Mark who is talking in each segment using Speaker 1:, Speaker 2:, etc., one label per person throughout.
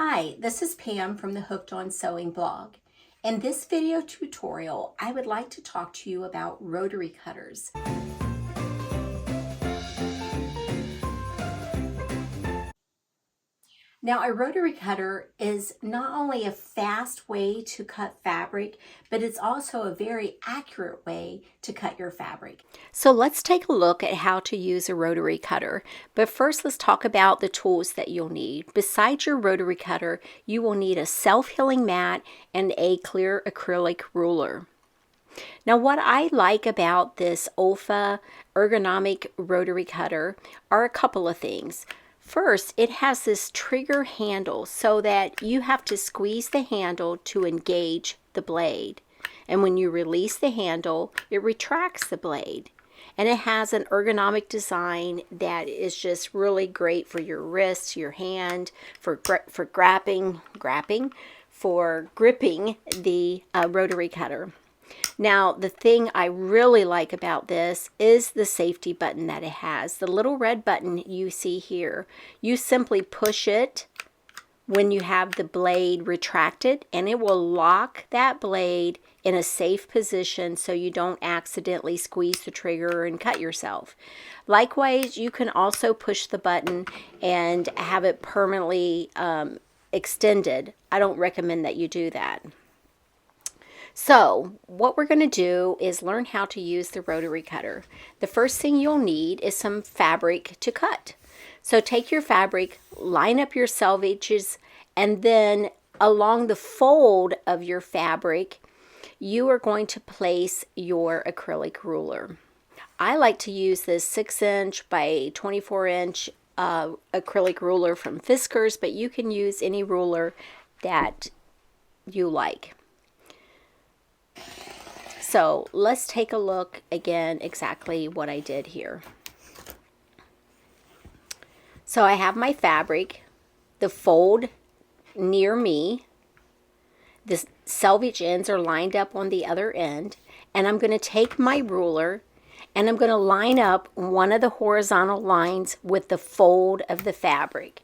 Speaker 1: Hi, this is Pam from the Hooked on Sewing blog. In this video tutorial, I would like to talk to you about rotary cutters. Now, a rotary cutter is not only a fast way to cut fabric, but it's also a very accurate way to cut your fabric. So let's take a look at how to use a rotary cutter. But first, let's talk about the tools that you'll need. Besides your rotary cutter, you will need a self-healing mat and a clear acrylic ruler. Now, what I like about this Olfa ergonomic rotary cutter are a couple of things. First, it has this trigger handle so that you have to squeeze the handle to engage the blade. And when you release the handle, it retracts the blade. And it has an ergonomic design that is just really great for your wrist, your hand, for gripping the rotary cutter. Now, the thing I really like about this is the safety button that it has. The little red button you see here, you simply push it when you have the blade retracted, and it will lock that blade in a safe position so you don't accidentally squeeze the trigger and cut yourself. Likewise, you can also push the button and have it permanently extended. I don't recommend that you do that. So what we're going to do is learn how to use the rotary cutter. The first thing you'll need is some fabric to cut. So take your fabric, line up your selvages, and then along the fold of your fabric, you are going to place your acrylic ruler. I like to use this 6-inch by 24-inch acrylic ruler from Fiskars, but you can use any ruler that you like. So let's take a look again exactly what I did here. So I have my fabric, the fold near me, the selvage ends are lined up on the other end, and I'm going to take my ruler and I'm going to line up one of the horizontal lines with the fold of the fabric.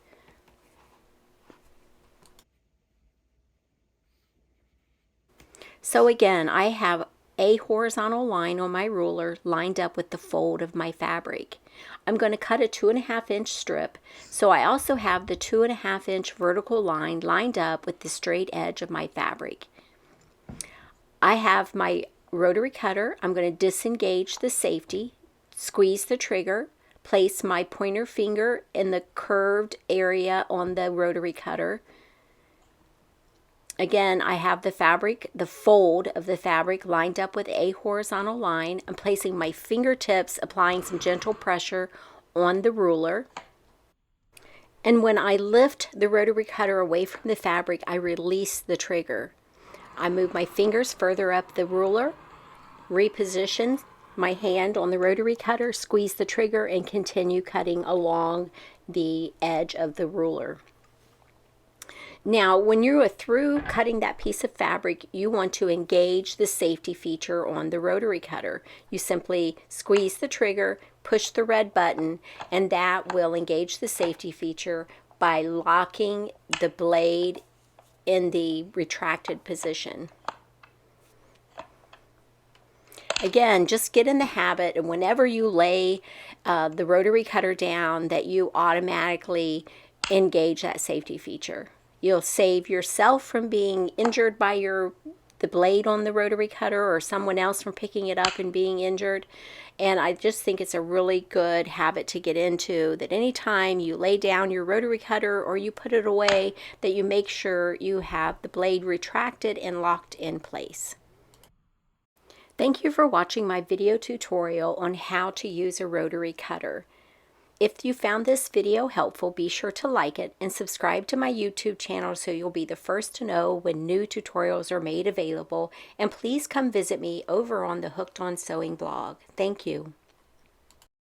Speaker 1: So again, I have a horizontal line on my ruler lined up with the fold of my fabric. I'm going to cut a 2.5-inch strip, so I also have the 2.5-inch vertical line lined up with the straight edge of my fabric. I have my rotary cutter. I'm going to disengage the safety, squeeze the trigger, place my pointer finger in the curved area on the rotary cutter. Again, I have the fabric, the fold of the fabric lined up with a horizontal line. I'm placing my fingertips, applying some gentle pressure on the ruler. And when I lift the rotary cutter away from the fabric, I release the trigger. I move my fingers further up the ruler, reposition my hand on the rotary cutter, squeeze the trigger, and continue cutting along the edge of the ruler. Now, when you are through cutting that piece of fabric, you want to engage the safety feature on the rotary cutter. You simply squeeze the trigger, push the red button, and that will engage the safety feature by locking the blade in the retracted position. Again, just get in the habit, and whenever you lay the rotary cutter down, that you automatically engage that safety feature. You'll save yourself from being injured by the blade on the rotary cutter, or someone else from picking it up and being injured. And I just think it's a really good habit to get into, that anytime you lay down your rotary cutter or you put it away, that you make sure you have the blade retracted and locked in place. Thank you for watching my video tutorial on how to use a rotary cutter. If you found this video helpful, be sure to like it and subscribe to my YouTube channel so you'll be the first to know when new tutorials are made available. And please come visit me over on the Hooked on Sewing blog. Thank you.